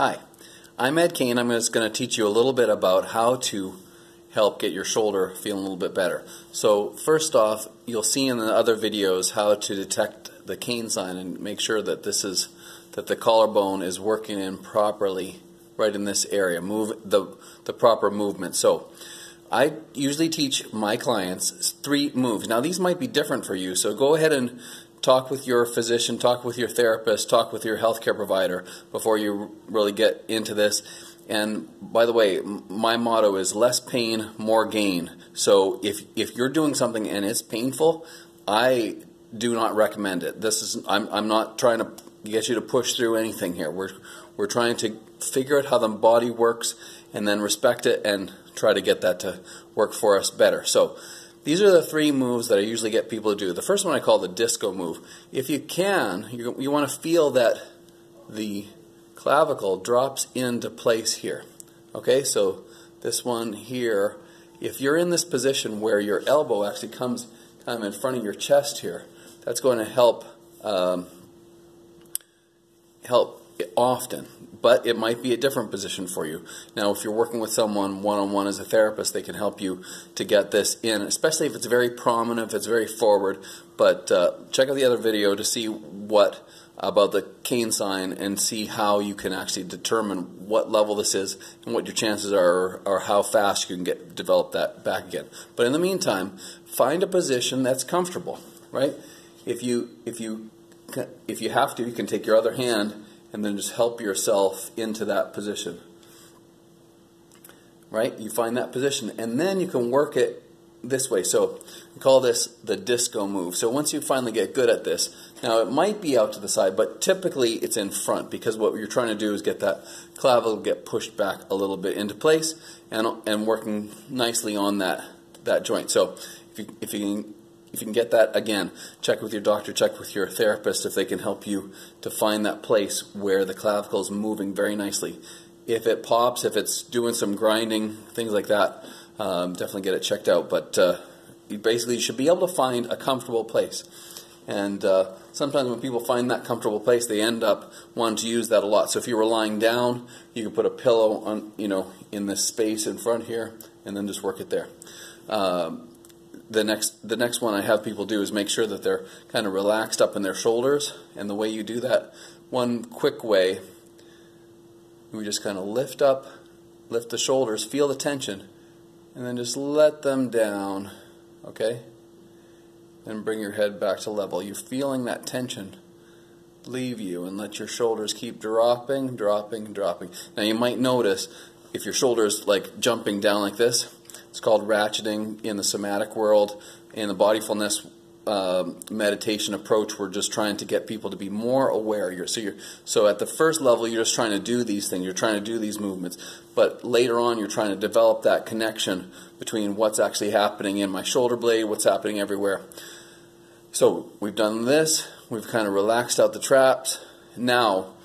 Hi, I'm Ed Kaine. I'm just going to teach you a little bit about how to help get your shoulder feeling a little bit better. So first off, you'll see in the other videos how to detect the Kaine sign and make sure that that the collarbone is working in properly right in this area. Move the proper movement. So I usually teach my clients 3 moves. Now these might be different for you, so go ahead and talk with your physician, talk with your therapist, talk with your healthcare provider before you really get into this. And by the way, my motto is less pain, more gain. So if you're doing something and it's painful, I do not recommend it. I'm not trying to get you to push through anything here. We're trying to figure out how the body works and then respect it and try to get that to work for us better. So these are the 3 moves that I usually get people to do. The first one I call the disco move. If you can, you want to feel that the clavicle drops into place here. Okay, so this one here, if you're in this position where your elbow actually comes kind of in front of your chest here, that's going to help often. But it might be a different position for you. Now, if you're working with someone one-on-one as a therapist, they can help you to get this in, especially if it's very prominent, if it's very forward. But check out the other video to see what about the Kaine sign and see how you can actually determine what level this is and what your chances are or how fast you can develop that back again. But in the meantime, find a position that's comfortable, right? If you have to, you can take your other hand and then just help yourself into that position. Right? You find that position, and then you can work it this way. So we call this the disco move. So once you finally get good at this, now it might be out to the side, but typically it's in front because what you're trying to do is get that clavicle get pushed back a little bit into place and working nicely on that joint. So if you can get that, again, check with your doctor, check with your therapist if they can help you to find that place where the clavicle is moving very nicely. If it pops, if it's doing some grinding, things like that, definitely get it checked out. But you should be able to find a comfortable place. And sometimes when people find that comfortable place, they end up wanting to use that a lot. So if you were lying down, you can put a pillow on, in this space in front here, and then just work it there. The next one I have people do is make sure that they're kind of relaxed up in their shoulders. And the way you do that, one quick way, we just kind of lift the shoulders, feel the tension, and then just let them down, okay? Then bring your head back to level. You're feeling that tension leave you, and let your shoulders keep dropping, dropping, dropping. Now you might notice if your shoulders like jumping down like this, it's called ratcheting in the somatic world. In the bodyfulness meditation approach, we're just trying to get people to be more aware. So at the first level, you're just trying to do these things. You're trying to do these movements. But later on, you're trying to develop that connection between what's actually happening in my shoulder blade, what's happening everywhere. So we've done this. We've kind of relaxed out the traps. Now,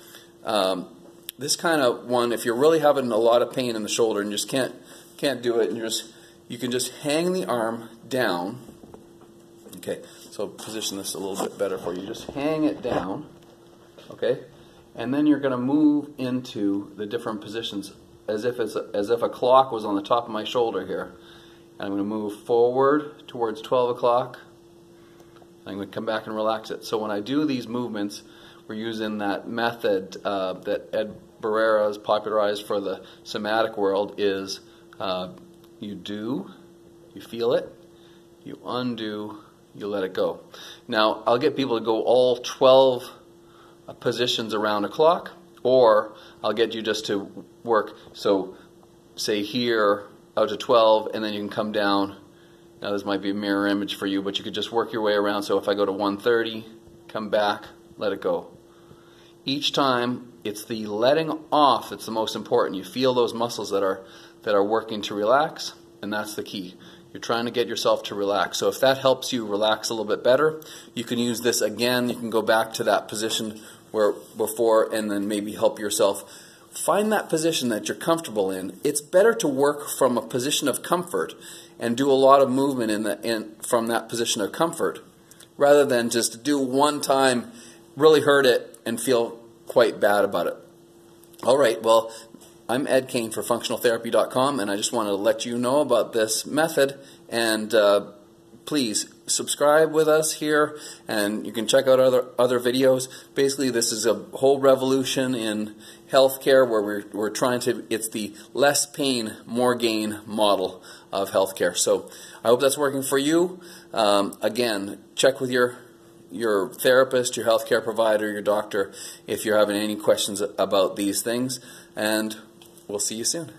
this kind of one, if you're really having a lot of pain in the shoulder and you just can't do it, and you can just hang the arm down. Okay, so position this a little bit better for you. Just hang it down, okay, and then you're going to move into the different positions as if a clock was on the top of my shoulder here. And I'm going to move forward towards 12 o'clock. I'm going to come back and relax it. So when I do these movements, we're using that method that Ed Barrera has popularized for the somatic world is you feel it, you undo, you let it go. Now, I'll get people to go all 12 positions around a clock, or I'll get you just to work, so say here, out to 12, and then you can come down. Now, this might be a mirror image for you, but you could just work your way around. So if I go to 130, come back, let it go. Each time, it's the letting off that's the most important. You feel those muscles that are working to relax, and that's the key. You're trying to get yourself to relax. So if that helps you relax a little bit better, you can use this again. You can go back to that position where before and then maybe help yourself. Find that position that you're comfortable in. It's better to work from a position of comfort and do a lot of movement from that position of comfort rather than just do one time, really hurt it, and feel quite bad about it. All right, well, I'm Ed Kaine for functionaltherapy.com, and I just want to let you know about this method, and please subscribe with us here, and you can check out other videos. Basically, this is a whole revolution in healthcare where we're trying to, it's the less pain, more gain model of healthcare. So I hope that's working for you. Again, check with your therapist, your healthcare provider, your doctor if you're having any questions about these things, and we'll see you soon.